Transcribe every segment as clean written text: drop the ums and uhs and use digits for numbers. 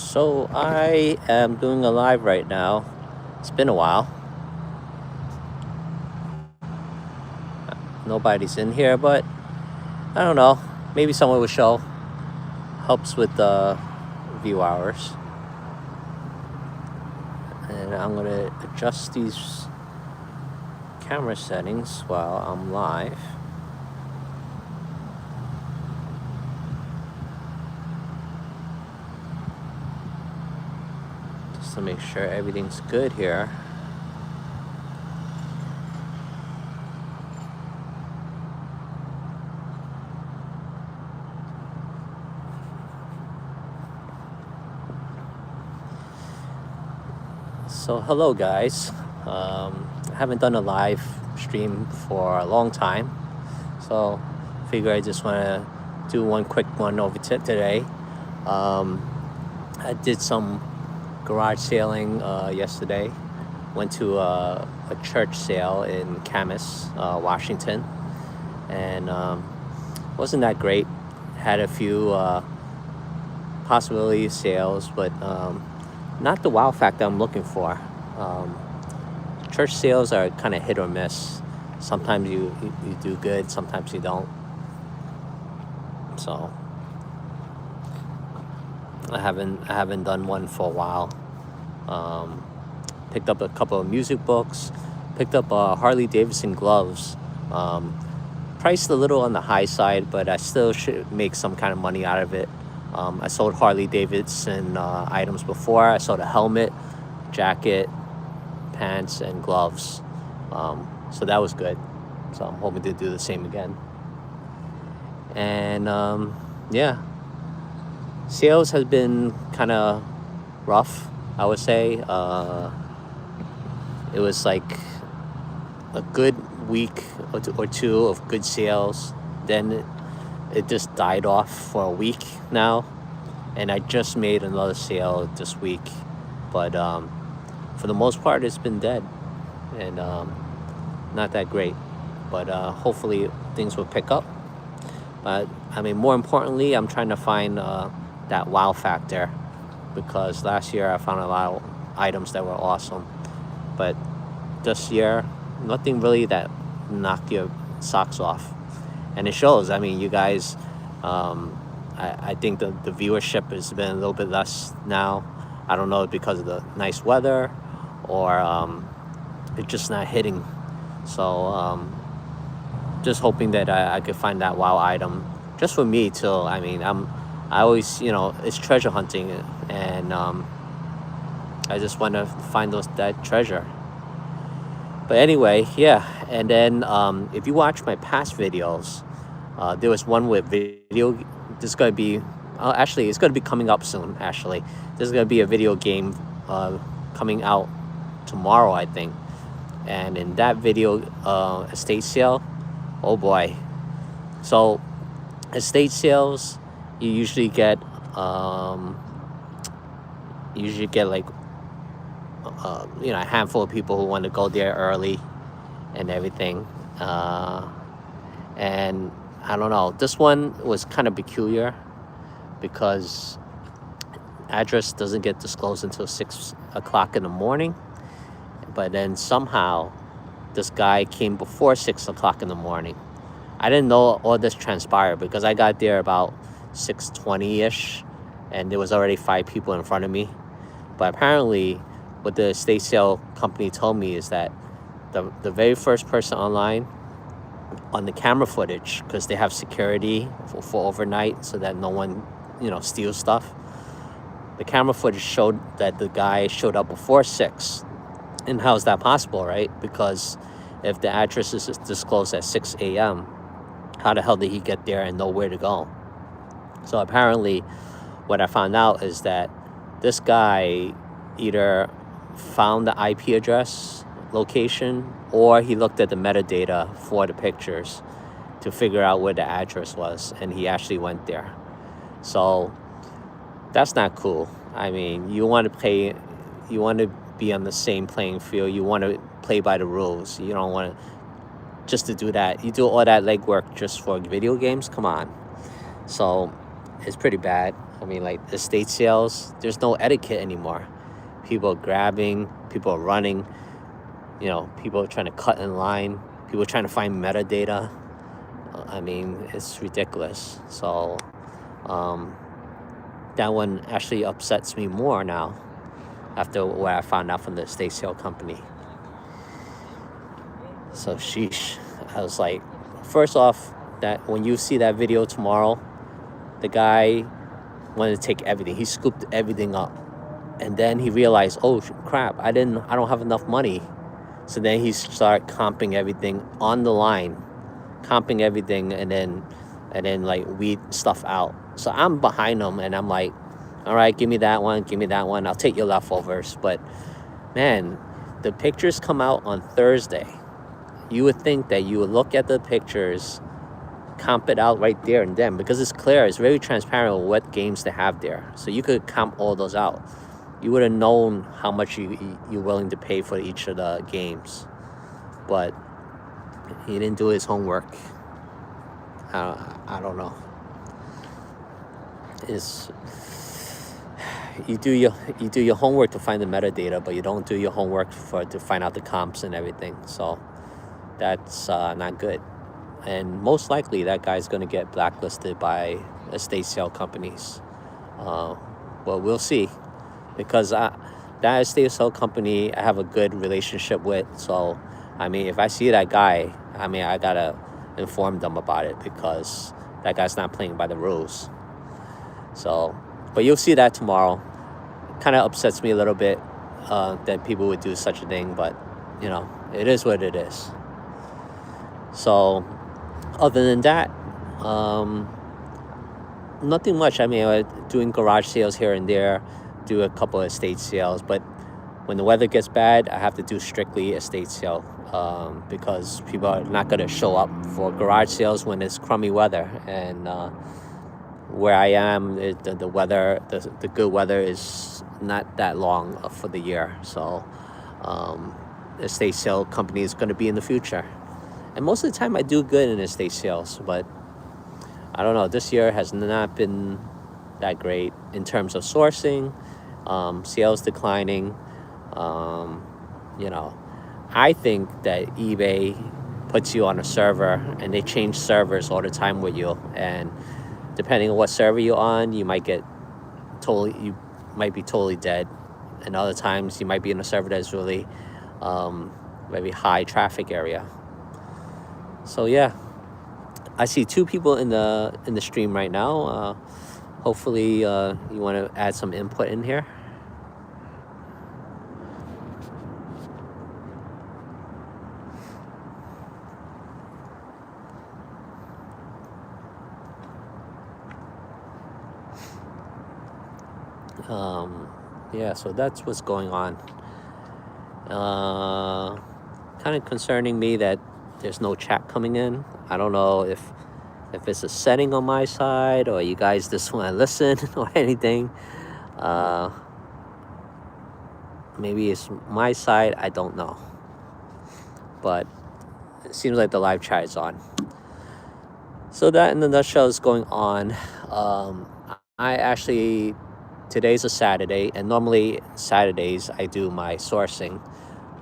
So I am doing a live right now. It's been a while. Nobody's in here, but I don't know. Maybe someone will show. Helps with the view hours. And I'm gonna adjust these camera settings while I'm live. Just to make sure everything's good here. So hello guys. I haven't done a live stream for a long time, so figure I just want to do one quick one over today. I did some garage sailing yesterday. Went to a church sale in Camas, Washington, and wasn't that great. Had a few possibility sales, but not the wow factor I'm looking for. Church sales are kind of hit or miss. Sometimes you do good, sometimes you don't. So I haven't done one for a while. Picked up a couple of music books. Picked up Harley Davidson gloves. Priced a little on the high side, but I still should make some kind of money out of it. I sold Harley Davidson items before. I sold a helmet, jacket, pants, and gloves. So that was good. So I'm hoping to do the same again. And yeah, sales has been kind of rough, I would say. It was like a good week or two of good sales. Then it just died off for a week now, and I just made another sale this week, but for the most part it's been dead and not that great, but hopefully things will pick up. But I mean, more importantly, I'm trying to find that wow factor, because last year I found a lot of items that were awesome, but this year nothing really that knocked your socks off. And it shows. I mean, you guys, I think the viewership has been a little bit less now. I don't know, because of the nice weather or it's just not hitting. So just hoping that I could find that wow item just for me too. I mean, I always, it's treasure hunting, and I just want to find that treasure. But anyway, yeah. And then if you watch my past videos, there was one with video. This is going to be, actually, it's going to be coming up soon, actually. There's going to be a video game coming out tomorrow, I think. And in that video, estate sale, oh boy. So estate sales, you usually get like, a handful of people who want to go there early and everything. And I don't know, this one was kind of peculiar because address doesn't get disclosed until 6 o'clock in the morning. But then somehow this guy came before 6 o'clock in the morning. I didn't know all this transpired because I got there about 6:20-ish, and there was already 5 people in front of me. But apparently what the estate sale company told me is that the very first person online on the camera footage, because they have security for overnight so that no one steals stuff, the camera footage showed that the guy showed up before 6. And how is that possible, right? Because if the address is disclosed at 6 a.m., how the hell did he get there and know where to go? So apparently what I found out is that this guy either found the IP address location, or he looked at the metadata for the pictures to figure out where the address was, and he actually went there. So that's not cool. I mean, you want to be on the same playing field. You want to play by the rules. You don't want to just to do that. You do all that legwork just for video games? Come on. So it's pretty bad. I mean, like estate sales, there's no etiquette anymore. People are grabbing, people are running, people are trying to cut in line, people are trying to find metadata. I mean, it's ridiculous. So um, that one actually upsets me more now after what I found out from the estate sale company. So sheesh. I was like, first off, that when you see that video tomorrow, the guy wanted to take everything. He scooped everything up. And then he realized, oh crap, I don't have enough money. So then he started comping everything on the line, comping everything, and then like weed stuff out. So I'm behind him and I'm like, all right, give me that one, I'll take your leftovers. But man, the pictures come out on Thursday. You would think that you would look at the pictures, comp it out right there and then, because it's clear, it's very transparent what games they have there. So you could comp all those out. You would have known how much you're willing to pay for each of the games. But he didn't do his homework. I don't know. You do your homework to find the metadata, but you don't do your homework to find out the comps and everything. So that's not good. And most likely that guy's going to get blacklisted by estate sale companies. Well, we'll see. Because that estate sale company I have a good relationship with. So, I mean, if I see that guy, I mean, I got to inform them about it because that guy's not playing by the rules. So, but you'll see that tomorrow. Kind of upsets me a little bit that people would do such a thing. But, it is what it is. So, other than that, nothing much. I mean, doing garage sales here and there. Do a couple of estate sales, but when the weather gets bad, I have to do strictly estate sale because people are not going to show up for garage sales when it's crummy weather. And where I am, the weather, the good weather is not that long for the year. So estate sale company is going to be in the future. And most of the time I do good in estate sales, but I don't know, this year has not been that great in terms of sourcing. Sales declining. I think that eBay puts you on a server and they change servers all the time with you. And depending on what server you're on, you might be totally dead. And other times you might be in a server that's really very high traffic area. So yeah, I see 2 people in the stream right now. Hopefully you want to add some input in here. Yeah, so that's what's going on. Kind of concerning me that there's no chat coming in. I don't know if it's a setting on my side or you guys just want to listen or anything. Maybe it's my side, I don't know. But it seems like the live chat is on. So that in a nutshell is going on. Today's a Saturday, and normally Saturdays I do my sourcing.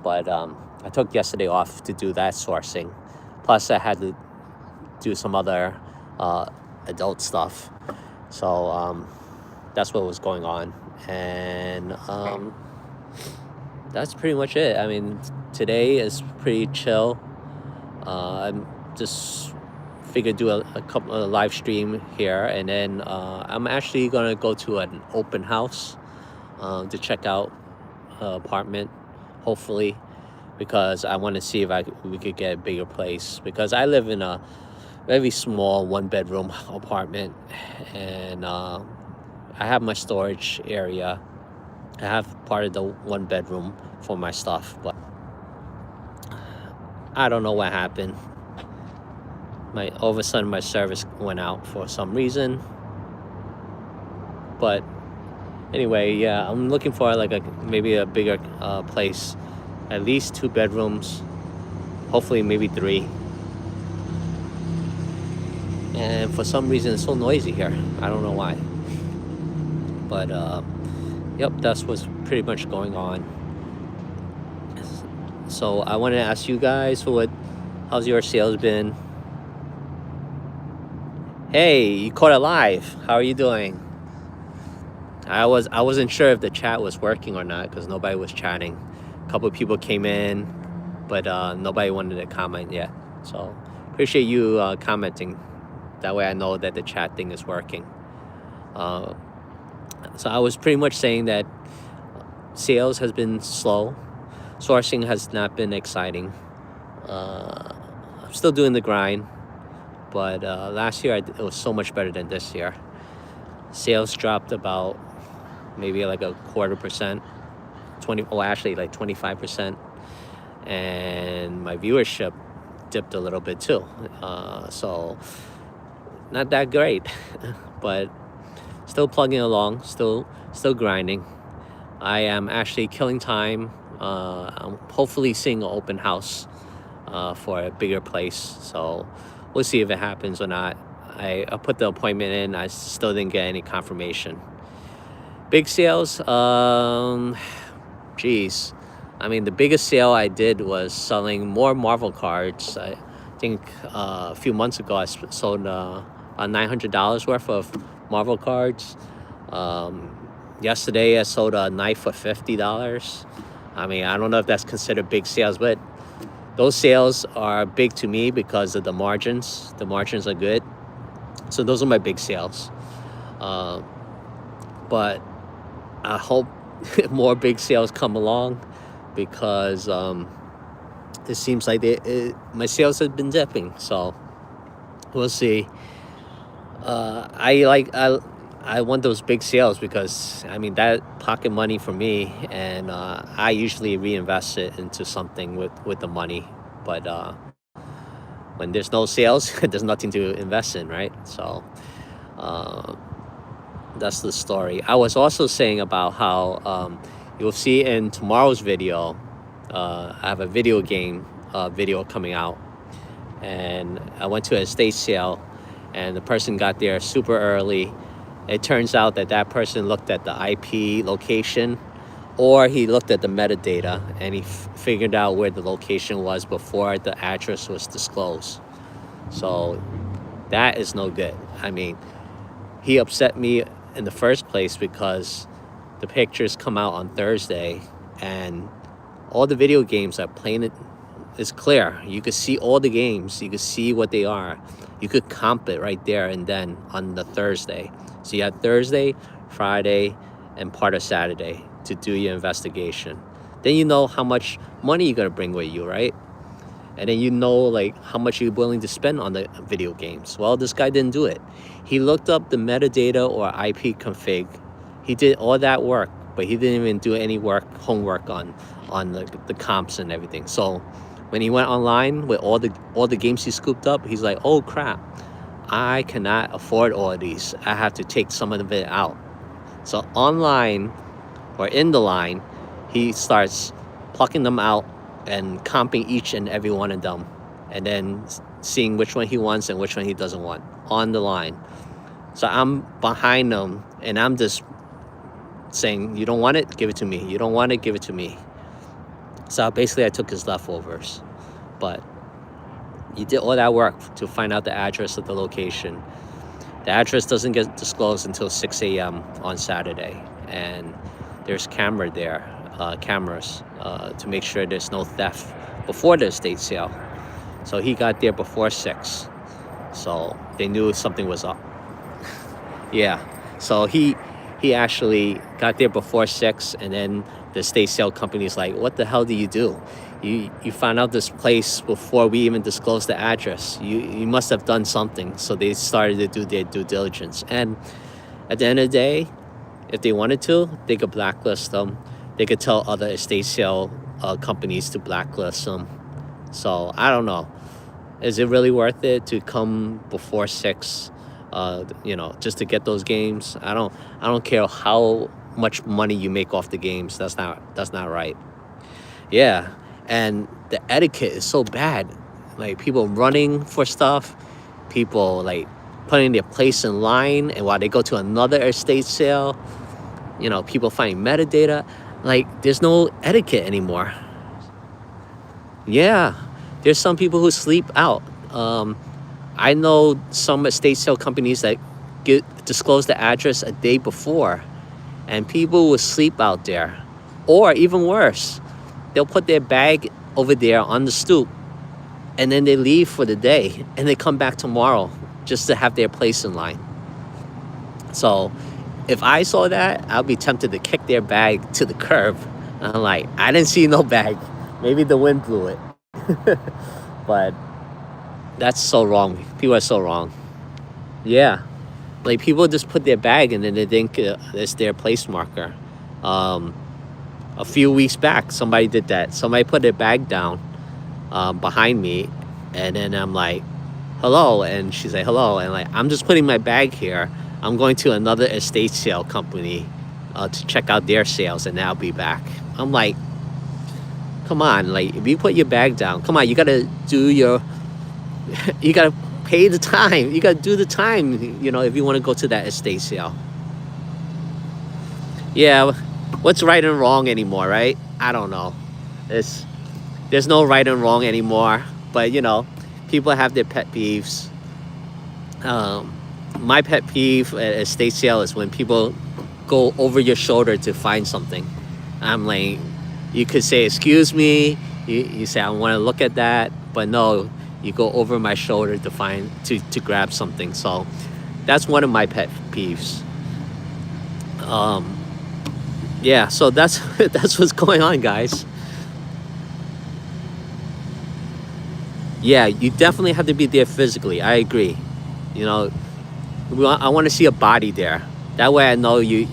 But I took yesterday off to do that sourcing. Plus I had to do some other adult stuff. So that's what was going on. And that's pretty much it. I mean, today is pretty chill. I'm just figured do a couple of live stream here, and then I'm actually gonna go to an open house to check out an apartment, hopefully, because I want to see if we could get a bigger place, because I live in a very small 1-bedroom apartment, and I have my storage area. I have part of the 1-bedroom for my stuff, but I don't know what happened. All of a sudden my service went out for some reason. But anyway, yeah, I'm looking for maybe a bigger place, at least 2 bedrooms, hopefully maybe 3. And for some reason it's so noisy here. I don't know why. But yep, that's what's pretty much going on. So I want to ask you guys, how's your sales been? Hey, you caught it live. How are you doing? I wasn't sure if the chat was working or not because nobody was chatting. A couple of people came in, but nobody wanted to comment yet. So appreciate you commenting. That way I know that the chat thing is working. So I was pretty much saying that sales has been slow. Sourcing has not been exciting. I'm still doing the grind, but last year it was so much better than this year. Sales dropped about maybe like a 0.25%, actually like 25%. And my viewership dipped a little bit too. So not that great, but still plugging along, still grinding. I am actually killing time. I'm hopefully seeing an open house for a bigger place. So we'll see if it happens or not. I put the appointment in. I still didn't get any confirmation. Big sales, geez. I mean, the biggest sale I did was selling more Marvel cards. I think a few months ago I sold about $900 worth of Marvel cards. Yesterday I sold a knife for $50. I mean, I don't know if that's considered big sales, but those sales are big to me because of the margins. The margins are good. So those are my big sales. But I hope more big sales come along because it seems like my sales have been dipping. So we'll see. I want those big sales because I mean that pocket money for me, and I usually reinvest it into something with the money. But when there's no sales, there's nothing to invest in, right? So that's the story. I was also saying about how you'll see in tomorrow's video, I have a video game video coming out, and I went to an estate sale, and the person got there super early. It turns out that person looked at the IP location, or he looked at the metadata, and he figured out where the location was before the address was disclosed. So that is no good. I mean, he upset me in the first place because the pictures come out on Thursday, and all the video games are playing it's clear. You could see all the games. You could see what they are. You could comp it right there and then on the Thursday. So you have Thursday, Friday, and part of Saturday to do your investigation. Then you know how much money you're gonna bring with you, right? And then you know like how much you're willing to spend on the video games. Well, this guy didn't do it. He looked up the metadata or IP config. He did all that work, but he didn't even do any homework on the comps and everything. So when he went online with all the games he scooped up, he's like, oh crap, I cannot afford all of these. I have to take some of it out. So online or in the line, he starts plucking them out and comping each and every one of them, and then seeing which one he wants and which one he doesn't want on the line. So I'm behind him, and I'm just saying, you don't want it? Give it to me. You don't want it? Give it to me. So basically I took his leftovers, but he did all that work to find out the address of the location. The address doesn't get disclosed until 6 a.m. on Saturday, and there's cameras to make sure there's no theft before the estate sale. So he got there before 6, so they knew something was up. Yeah, so he actually got there before 6, and then the estate sale company's like, what the hell do? You found out this place before we even disclosed the address. You must have done something. So they started to do their due diligence. And at the end of the day, if they wanted to, they could blacklist them. They could tell other estate sale companies to blacklist them. So I don't know. Is it really worth it to come before 6? Just to get those games? I don't care how much money you make off the games. That's not right. Yeah, and the etiquette is so bad. Like people running for stuff, people like putting their place in line, and while they go to another estate sale, people finding metadata. Like, there's no etiquette anymore. Yeah, there's some people who sleep out. I know some estate sale companies that disclose the address a day before, and people will sleep out there. Or even worse, they'll put their bag over there on the stoop, and then they leave for the day, and they come back tomorrow just to have their place in line. So if I saw that, I'd be tempted to kick their bag to the curb. And I'm like, I didn't see no bag. Maybe the wind blew it. But that's so wrong. People are so wrong. Yeah. Like, people just put their bag and then they think it's their place marker. A few weeks back, somebody did that. Somebody put their bag down behind me, and then I'm like, hello, and she's like, hello, and like, I'm just putting my bag here. I'm going to another estate sale company to check out their sales, and then I'll be back. I'm like, come on, like, if you put your bag down, come on, you gotta do your, you gotta pay the time, you gotta do the time, if you want to go to that estate sale. Yeah, what's right and wrong anymore, right? I don't know. There's no right and wrong anymore, but people have their pet peeves. My pet peeve at estate sale is when people go over your shoulder to find something. I'm like, you could say, excuse me, you say, I want to look at that, but no, you go over my shoulder to grab something. So that's one of my pet peeves. Yeah, so that's what's going on, guys. Yeah, you definitely have to be there physically. I agree. I want to see a body there. That way I know you.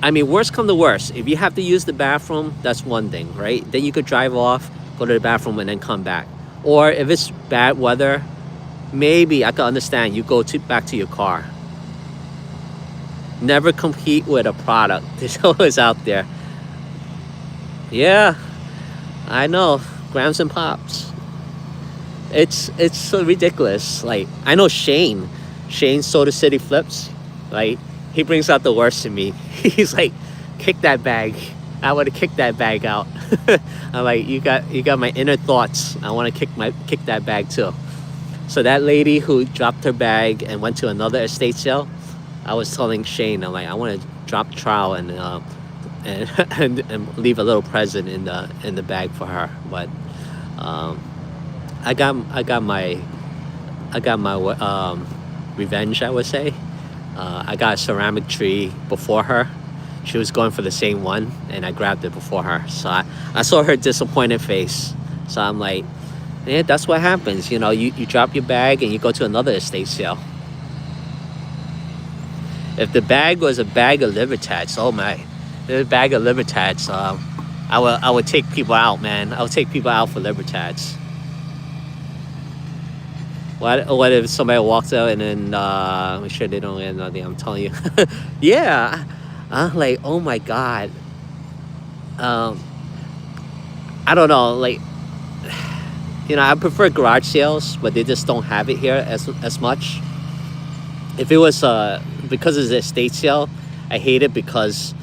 I mean, worst come to worst, if you have to use the bathroom, that's one thing, right? Then you could drive off, go to the bathroom, and then come back. Or if it's bad weather, maybe I can understand you go back to your car. Never compete with a product. There's always out there. Yeah, I know. Grams and Pops. It's so ridiculous. Like, I know Shane Soda City Flips. Like, he brings out the worst in me. He's like, kick that bag. I want to kick that bag out. I'm like, you got my inner thoughts. I want to kick that bag too. So that lady who dropped her bag and went to another estate sale, I was telling Shane, I'm like, I want to drop the trowel and leave a little present in the bag for her. But I got my revenge, I would say. I got a ceramic tree before her. She was going for the same one, and I grabbed it before her. So I saw her disappointed face. So I'm like, yeah, that's what happens. You drop your bag and you go to another estate sale. If the bag was a bag of liver tats, oh my, the bag of liver tats, I would take people out, man. I would take people out for liver tats. What if somebody walks out and then make sure they don't get nothing? I'm telling you. Yeah, I'm like, oh my god. I don't know, like, I prefer garage sales, but they just don't have it here as much. If it was because it's an estate sale, I hate it because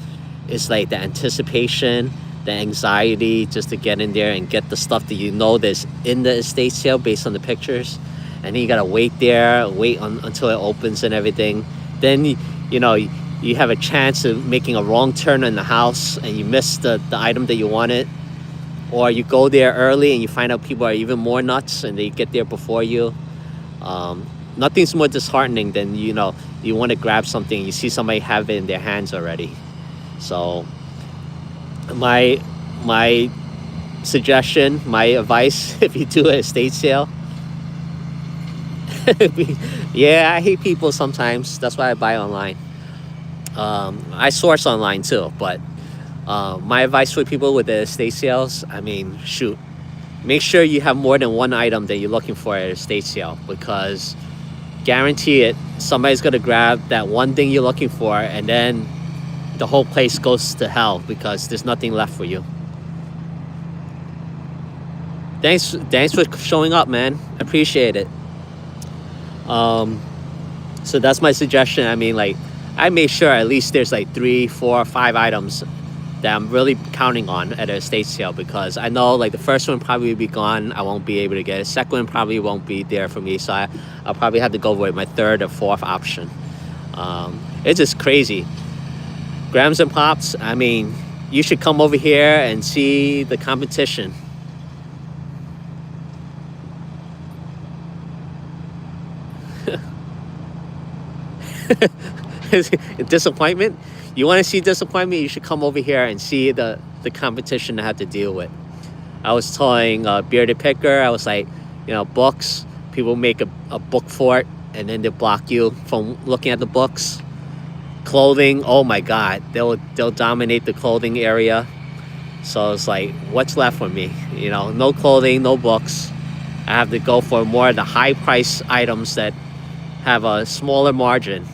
it's like the anticipation, the anxiety just to get in there and get the stuff that that's in the estate sale based on the pictures. And then you gotta wait until it opens and everything. Then you have a chance of making a wrong turn in the house and you miss the item that you wanted. Or you go there early and you find out people are even more nuts and they get there before you. Nothing's more disheartening than you want to grab something, you see somebody have it in their hands already. So my suggestion, my advice, if you do an estate sale, yeah, I hate people sometimes. That's why I buy online. I source online too, but my advice for people with the estate sales, I mean, shoot, make sure you have more than one item that you're looking for at an estate sale, because guarantee it, somebody's gonna grab that one thing you're looking for, and then the whole place goes to hell because there's nothing left for you. Thanks for showing up, man. Appreciate it. So that's my suggestion. I mean, like, I made sure at least there's like 3, 4, 5 items that I'm really counting on at an estate sale, because I know like the first one probably will be gone. I won't be able to get it. Second one probably won't be there for me. So I'll probably have to go with my third or fourth option. It's just crazy. Grams and Pops, I mean, you should come over here and see the competition. Disappointment? You want to see disappointment? You should come over here and see the competition I have to deal with. I was telling Bearded Picker, I was like, books, people make a book fort and then they block you from looking at the books. Clothing, oh my God, they'll dominate the clothing area. So it's like, what's left for me? No clothing, no books. I have to go for more of the high price items that have a smaller margin.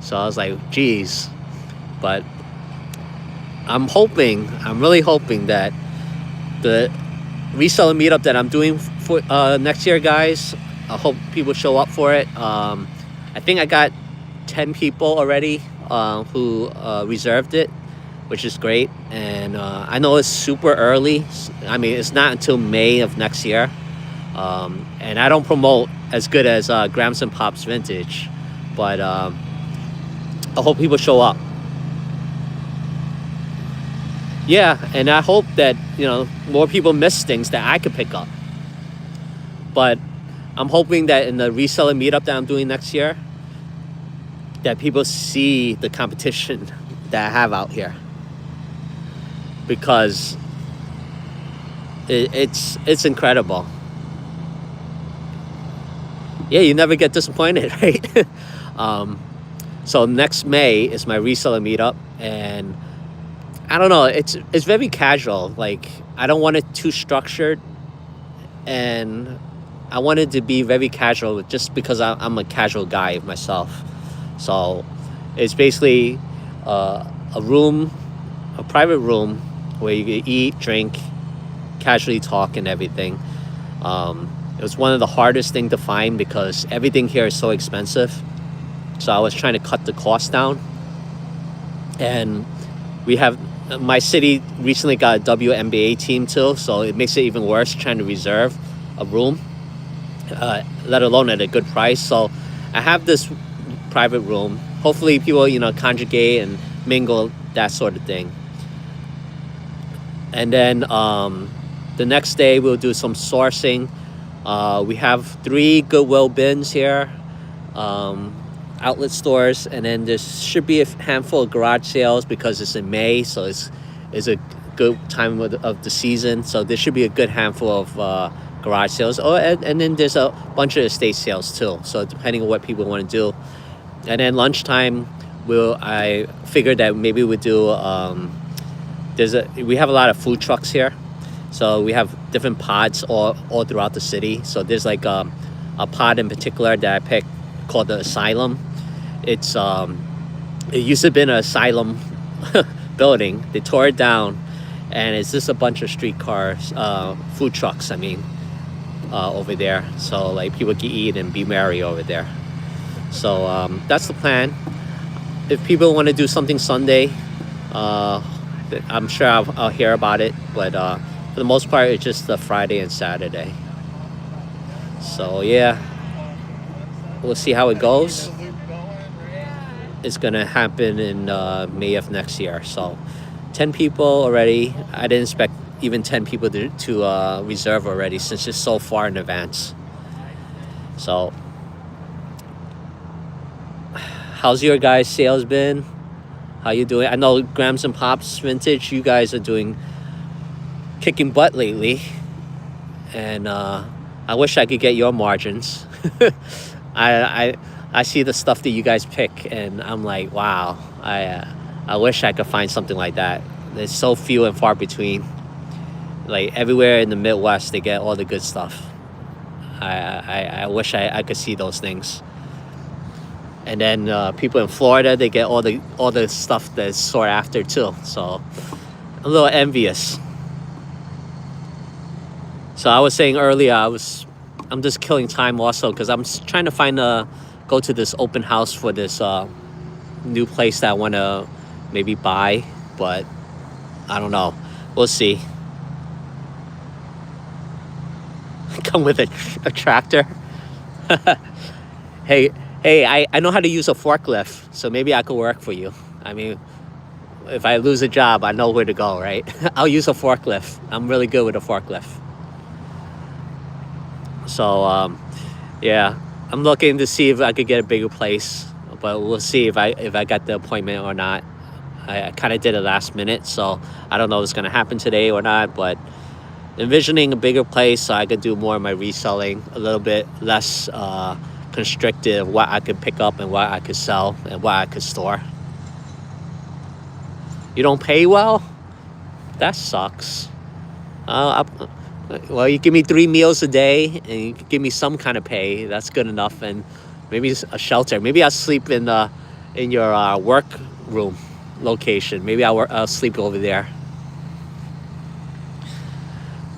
So I was like, geez. But I'm really hoping that the reseller meetup that I'm doing for next year, guys, I hope people show up for it. I think I got 10 people already who reserved it, which is great. And I know it's super early. I mean, it's not until May of next year. And I don't promote as good as Grams and Pops Vintage, but I hope people show up. Yeah, and I hope that more people miss things that I could pick up. But I'm hoping that in the reseller meetup that I'm doing next year, that people see the competition that I have out here, because it's incredible. Yeah, you never get disappointed, right? So next May is my reseller meetup, and I don't know, it's very casual. Like, I don't want it too structured, and I want it to be very casual just because I'm a casual guy myself. So it's basically a private room where you can eat, drink, casually talk and everything. It was one of the hardest things to find because everything here is so expensive. So I was trying to cut the cost down. And my city recently got a WNBA team too, so it makes it even worse trying to reserve a room, let alone at a good price. So I have this private room. Hopefully people, congregate and mingle, that sort of thing. And then the next day we'll do some sourcing. We have 3 Goodwill bins here, outlet stores, and then there should be a handful of garage sales because it's in May, so it's a good time of the season. So there should be a good handful of garage sales. And then there's a bunch of estate sales too. So depending on what people want to do. And then lunchtime, I figured that maybe we'll do, we have a lot of food trucks here. So we have different pods all throughout the city. So there's like a pod in particular that I picked called the Asylum. It used to have been an asylum building. They tore it down, and it's just a bunch of streetcars, food trucks, over there. So like people can eat and be merry over there. So that's the plan. If people want to do something Sunday, I'm sure I'll hear about it. But for the most part, it's just the Friday and Saturday. So yeah, we'll see how it goes. It's gonna happen in May of next year. So 10 people already. I didn't expect even 10 people to reserve already, since it's so far in advance. So how's your guys' sales been? How you doing? I know Grams and Pops Vintage, you guys are kicking butt lately, and I wish I could get your margins. I see the stuff that you guys pick, and I'm like, wow, I wish I could find something like that. There's so few and far between. Like everywhere in the Midwest, they get all the good stuff. I wish I could see those things. And then people in Florida, they get all the stuff that's sought after too. So I'm a little envious. So I was saying earlier, I'm just killing time also because I'm trying to go to this open house for this new place that I want to maybe buy, but I don't know. We'll see. Come with a tractor. Hey, hey, I know how to use a forklift, so maybe I could work for you. I mean, if I lose a job, I know where to go, right? I'll use a forklift. I'm really good with a forklift. So, yeah, I'm looking to see if I could get a bigger place, but we'll see if I got the appointment or not. I kind of did it last minute, so I don't know if it's going to happen today or not, but envisioning a bigger place so I could do more of my reselling, a little bit less constricted, what I could pick up and what I could sell and what I could store. You don't pay well? That sucks. Well, you give me 3 meals a day and you give me some kind of pay. That's good enough. And maybe a shelter. Maybe I'll sleep in your work room location. Maybe I'll sleep over there.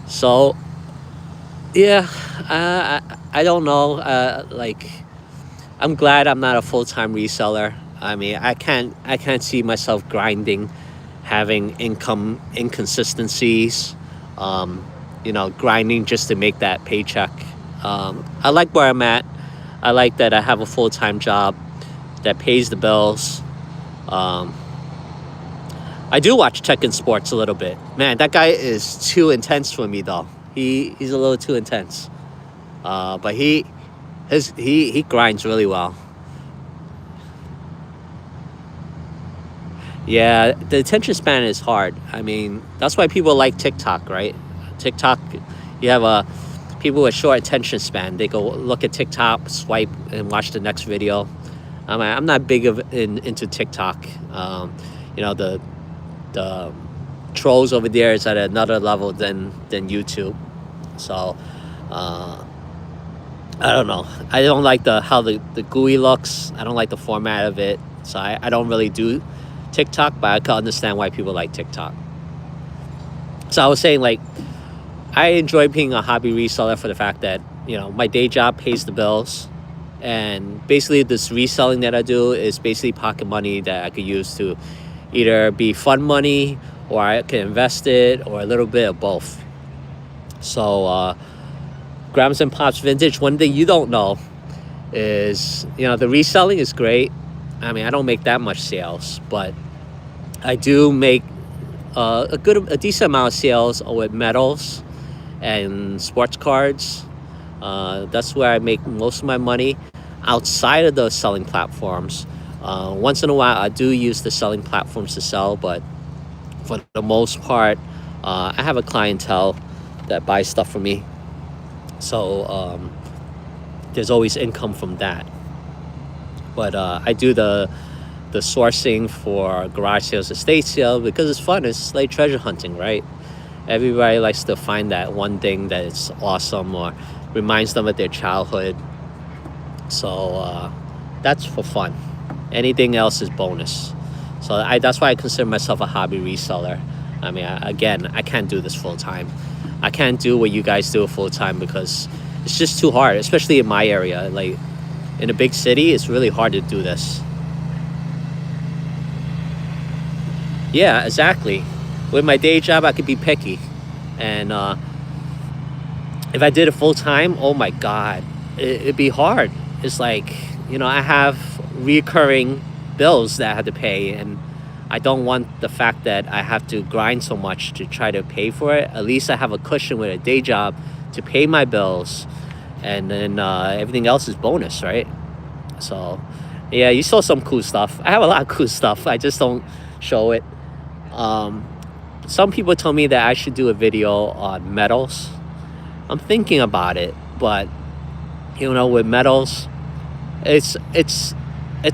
So, yeah, I don't know. I'm glad I'm not a full-time reseller. I mean, I can't see myself grinding, having income inconsistencies, grinding just to make that paycheck. I like where I'm at. I like that I have a full-time job that pays the bills. I do watch tech and sports a little bit. Man, that guy is too intense for me, though. He's a little too intense. But he grinds really well. Yeah, the attention span is hard. I mean, that's why people like TikTok, right? TikTok, you have people with short attention span. They go look at TikTok, swipe, and watch the next video. I'm not big into TikTok. The trolls over there is at another level than YouTube. So I don't know. I don't like how the GUI looks. I don't like the format of it. So I don't really do TikTok, but I can understand why people like TikTok. So I was saying, I enjoy being a hobby reseller for the fact that, my day job pays the bills. And basically this reselling that I do is basically pocket money that I could use to either be fun money or I can invest it or a little bit of both. So Grams and Pops Vintage, one thing you don't know is, the reselling is great. I mean, I don't make that much sales, but I do make a decent amount of sales with metals and sports cards. That's where I make most of my money outside of the selling platforms. Once in a while, I do use the selling platforms to sell, but for the most part, I have a clientele that buys stuff from me. So there's always income from that. But I do the sourcing for garage sales, estate sale, because it's fun. It's like treasure hunting, right? Everybody likes to find that one thing that is awesome or reminds them of their childhood. So that's for fun. Anything else is bonus. So that's why I consider myself a hobby reseller. I mean, I can't do this full time. I can't do what you guys do full time because it's just too hard, especially in my area. Like in a big city, it's really hard to do this. Yeah, exactly. With my day job, I could be picky. And if I did it full time, oh my God, it'd be hard. It's like, I have recurring bills that I have to pay, and I don't want the fact that I have to grind so much to try to pay for it. At least I have a cushion with a day job to pay my bills, and then everything else is bonus, right? So yeah, you saw some cool stuff. I have a lot of cool stuff. I just don't show it. Some people told me that I should do a video on metals. I'm thinking about it, but with metals, it's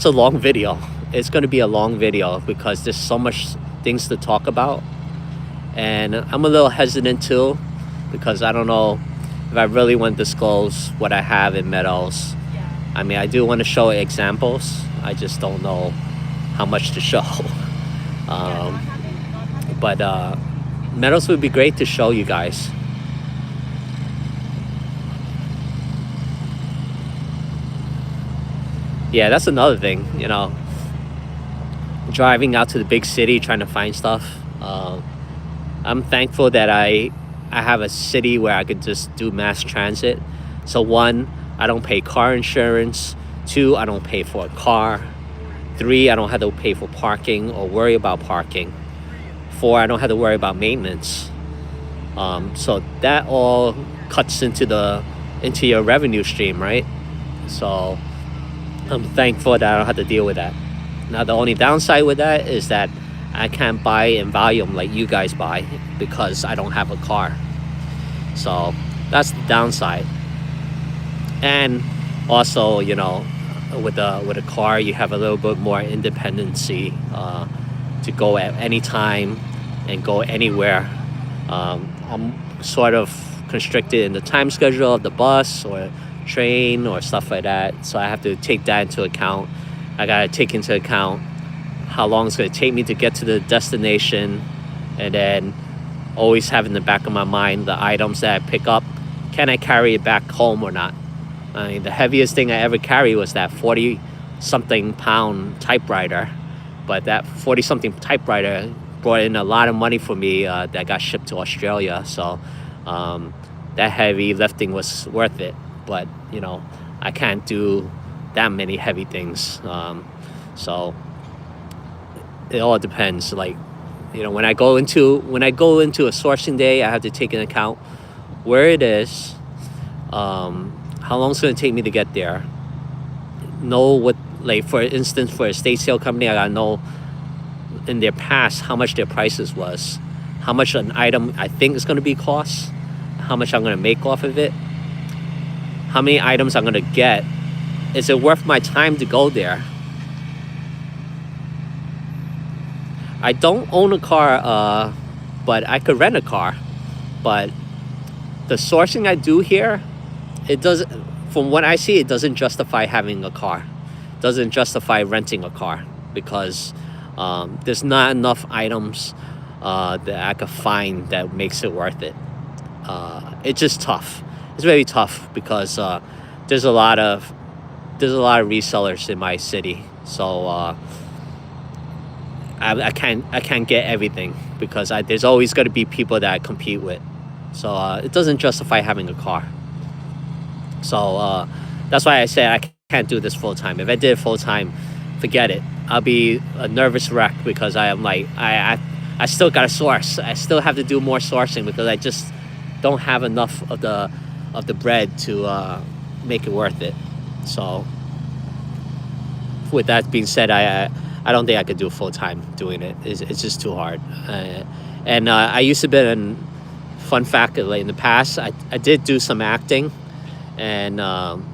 a long video. It's going to be a long video because there's so much things to talk about, and I'm a little hesitant too because I don't know if I really want to disclose what I have in metals. I mean, I do want to show examples. I just don't know how much to show. But metals would be great to show you guys. Yeah, that's another thing, driving out to the big city trying to find stuff. I'm thankful that I have a city where I could just do mass transit. So one, I don't pay car insurance. Two, I don't pay for a car. Three, I don't have to pay for parking or worry about parking. Four, I don't have to worry about maintenance. So that all cuts into your revenue stream, right? So I'm thankful that I don't have to deal with that. Now the only downside with that is that I can't buy in volume like you guys buy because I don't have a car. So that's the downside. And also, with a car, you have a little bit more independency to go at any time and go anywhere. I'm sort of constricted in the time schedule of the bus or train or stuff like that. So I have to take that into account. I got to take into account how long it's going to take me to get to the destination, and then always have in the back of my mind the items that I pick up. Can I carry it back home or not? I mean, the heaviest thing I ever carried was that 40-something pound typewriter. But that 40-something typewriter brought in a lot of money for me that got shipped to Australia. So that heavy lifting was worth it. But, I can't do that many heavy things. So it all depends. Like, when I go into a sourcing day, I have to take into account where it is, how long it's going to take me to get there. Know what, like, for instance, for a estate sale company, I got to know in their past how much their prices was, how much an item I think is going to be cost, how much I'm going to make off of it, how many items I'm going to get. Is it worth my time to go there? I don't own a car, but I could rent a car. But the sourcing I do here, it doesn't, from what I see, it doesn't justify having a car. It doesn't justify renting a car because there's not enough items that I could find that makes it worth it. It's just tough. It's very tough because there's a lot of resellers in my city. So I can't get everything because there's always going to be people that I compete with. So it doesn't justify having a car. So that's why I say I can't do this full time. If I did it full time, forget it. I'll be a nervous wreck because I am like, I still got to source. I still have to do more sourcing because I just don't have enough of the bread to make it worth it. So with that being said, I don't think I could do full time doing it. It's just too hard. And I used to be in, fun fact, like in the past, I did do some acting. And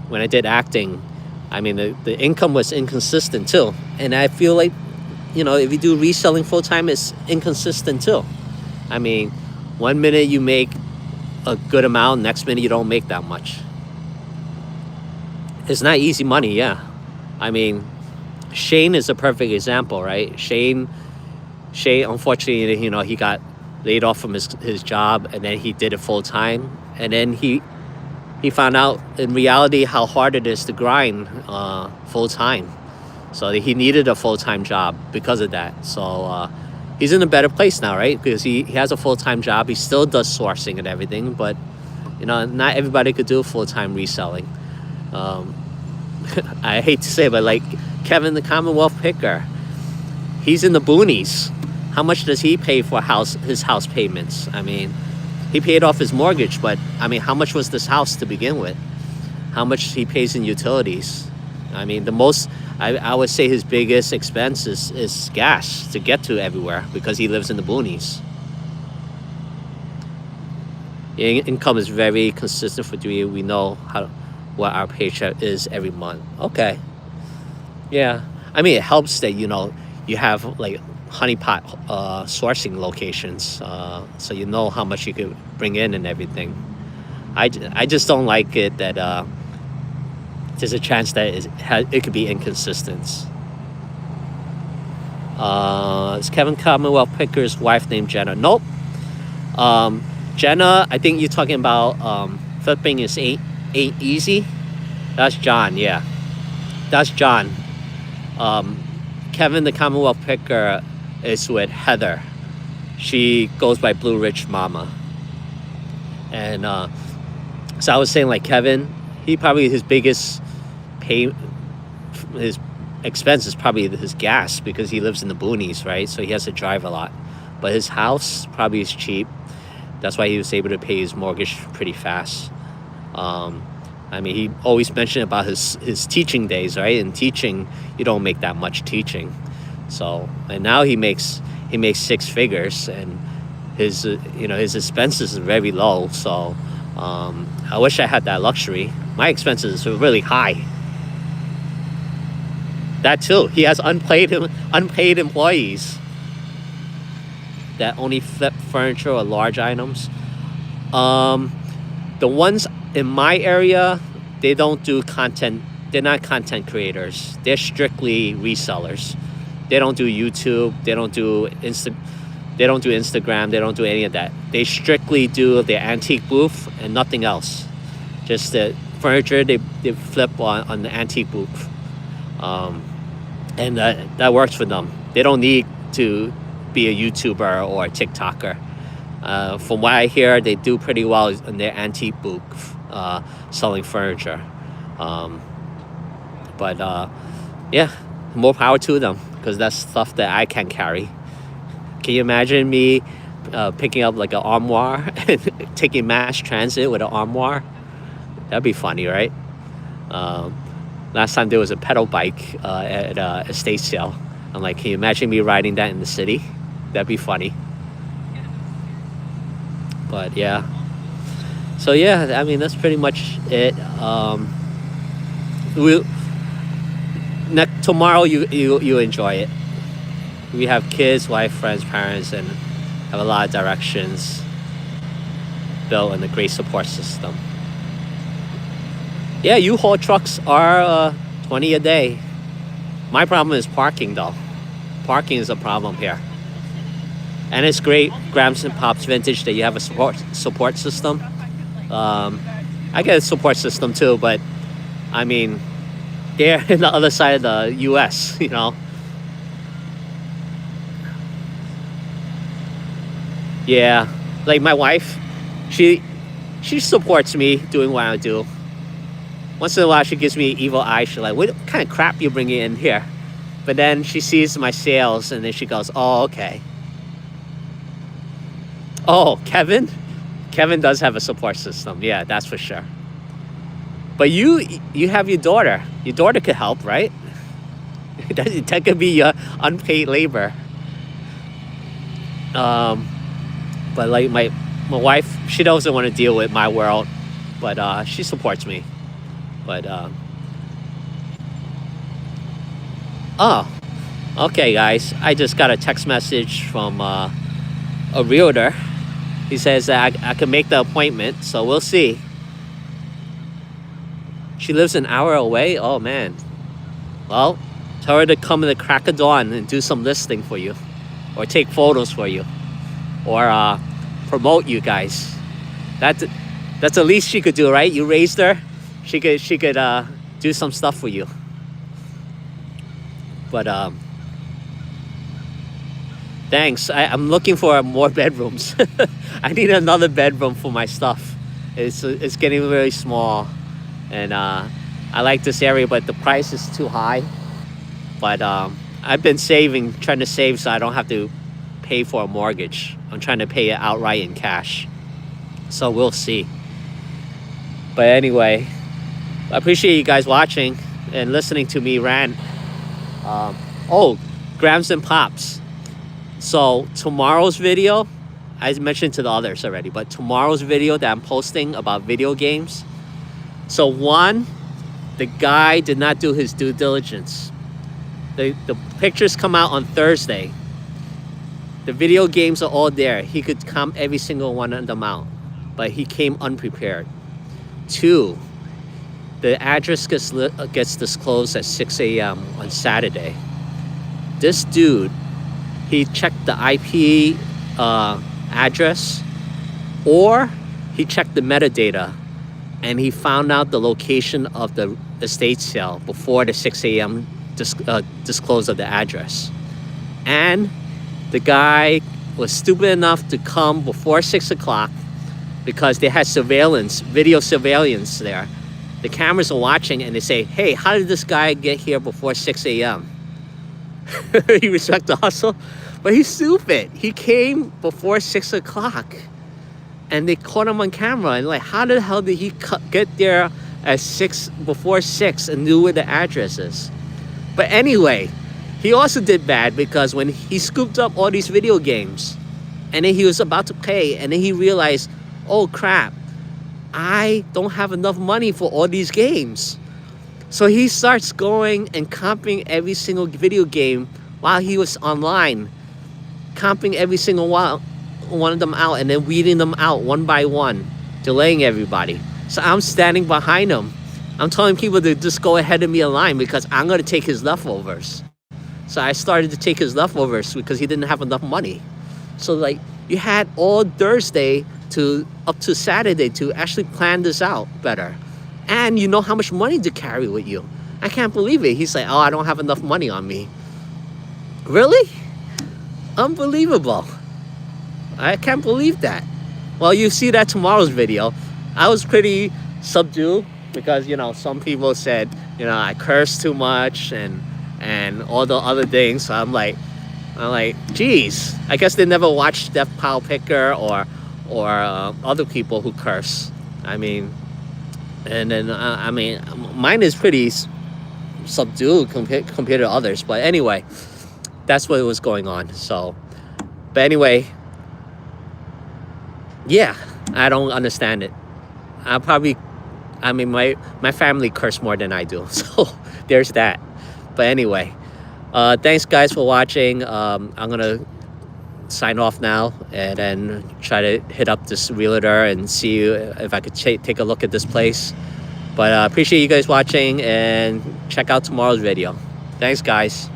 when I did acting, I mean, the income was inconsistent too. And I feel like, if you do reselling full time, it's inconsistent too. I mean, 1 minute you make a good amount, next minute you don't make that much. It's not easy money, yeah. I mean, Shane is a perfect example, right? Shane, unfortunately, he got laid off from his job, and then he did it full time, and then he found out in reality how hard it is to grind full time. So he needed a full time job because of that. So he's in a better place now, right? Because he has a full time job. He still does sourcing and everything, but not everybody could do full time reselling. I hate to say it, but like Kevin, the Commonwealth picker, he's in the boonies. How much does he pay for his house payments? I mean, he paid off his mortgage, but I mean, how much was this house to begin with? How much he pays in utilities? I mean, the most, I would say his biggest expense is gas to get to everywhere because he lives in the boonies. Income is very consistent for 3 years. We know what our paycheck is every month. Okay. Yeah. I mean, it helps that, you have like honeypot sourcing locations, so you know how much you could bring in and everything. I just don't like it that there's a chance that it could be inconsistent. Is Kevin Commonwealth Picker's wife named Jenna? Nope. Jenna, I think you're talking about flipping is ain't easy. That's John, yeah. That's John. Kevin, the Commonwealth picker, is with Heather. She goes by Blue Ridge Mama. And so I was saying, like, Kevin, he probably, his biggest his expense is probably his gas, because he lives in the boonies, right? So he has to drive a lot. But his house probably is cheap. That's why he was able to pay his mortgage pretty fast. I mean, he always mentioned about his teaching days, right? In teaching, you don't make that much teaching. So, and now he makes 6 figures, and his his expenses are very low. So I wish I had that luxury. My expenses are really high. That too. He has unpaid employees that only flip furniture or large items. The ones in my area, they don't do content. They're not content creators. They're strictly resellers. They don't do YouTube. They don't do Instagram. They don't do any of that. They strictly do their antique booth and nothing else. Just the furniture they flip on the antique booth. And that works for them. They don't need to be a YouTuber or a TikToker. From what I hear, they do pretty well in their antique booth, selling furniture. But yeah, more power to them, because that's stuff that I can carry. Can you imagine me picking up like an armoire and taking mass transit with an armoire? That'd be funny, right? Last time there was a pedal bike at a estate sale. I'm like, can you imagine me riding that in the city? That'd be funny. But yeah. So yeah, I mean, that's pretty much it. Tomorrow you enjoy it. We have kids, wife, friends, parents, and have a lot of directions built in a great support system. Yeah, U-Haul trucks are 20 a day. My problem is parking, though. Parking is a problem here. And it's great, Grams and Pops Vintage, that you have a support system. I get a support system too, but I mean, they're in the other side of the U.S., you know. Yeah, like my wife, she supports me doing what I do. Once in a while, she gives me evil eye. She's like, what kind of crap you bringing in here? But then she sees my sales, and then she goes, oh, okay. Oh, Kevin does have a support system. Yeah, that's for sure. But you have your daughter. Your daughter could help, right? that could be your unpaid labor. But like my wife, she doesn't want to deal with my world, but she supports me. But oh, okay, guys. I just got a text message from a realtor. He says that I can make the appointment, so we'll see. She lives an hour away? Oh, man. Well, tell her to come in the crack of dawn and do some listing for you. Or take photos for you. Or promote you guys. That's the least she could do, right? You raised her. She could do some stuff for you. But thanks. I'm looking for more bedrooms. I need another bedroom for my stuff. It's getting really small, and I like this area, but the price is too high. But I've been trying to save so I don't have to pay for a mortgage. I'm trying to pay it outright in cash. So we'll see. But anyway, I appreciate you guys watching and listening to me rant. Grams and Pops. So tomorrow's video, I mentioned to the others already, but tomorrow's video that I'm posting about video games. So one, the guy did not do his due diligence. The pictures come out on Thursday. The video games are all there. He could count every single one of them out, but he came unprepared. Two, the address gets disclosed at 6 a.m. on Saturday. This dude, he checked the IP address, or he checked the metadata, and he found out the location of the estate sale before the 6 a.m. disclose of the address. And the guy was stupid enough to come before 6 o'clock because they had video surveillance there. The cameras are watching and they say, hey, how did this guy get here before 6 a.m.? You respect the hustle? But he's stupid. He came before 6 o'clock and they caught him on camera. And like, how the hell did he get there at before 6 and knew where the address is? But anyway, he also did bad because when he scooped up all these video games and then he was about to pay and then he realized, oh crap, I don't have enough money for all these games. So he starts going and comping every single video game while he was online, comping every single one of them out and then weeding them out one by one, delaying everybody. So I'm standing behind him. I'm telling people to just go ahead of me in line because I'm going to take his leftovers. So I started to take his leftovers because he didn't have enough money. So like you had all Thursday up to Saturday to actually plan this out better. And you know how much money to carry with you. I can't believe it. He's like, oh, I don't have enough money on me. Really? Unbelievable. I can't believe that. Well, you see that tomorrow's video. I was pretty subdued because, you know, some people said, you know, I curse too much and all the other things. So I'm like, geez, I guess they never watched Death Pile Picker or other people who curse. I mean, and then mine is pretty subdued compared to others. But anyway, that's what was going on. So, but anyway, yeah, I don't understand it. My family curse more than I do. So there's that. But anyway, thanks guys for watching. I'm gonna sign off now and then try to hit up this realtor and see if I could take a look at this place. But appreciate you guys watching and check out tomorrow's video. Thanks guys.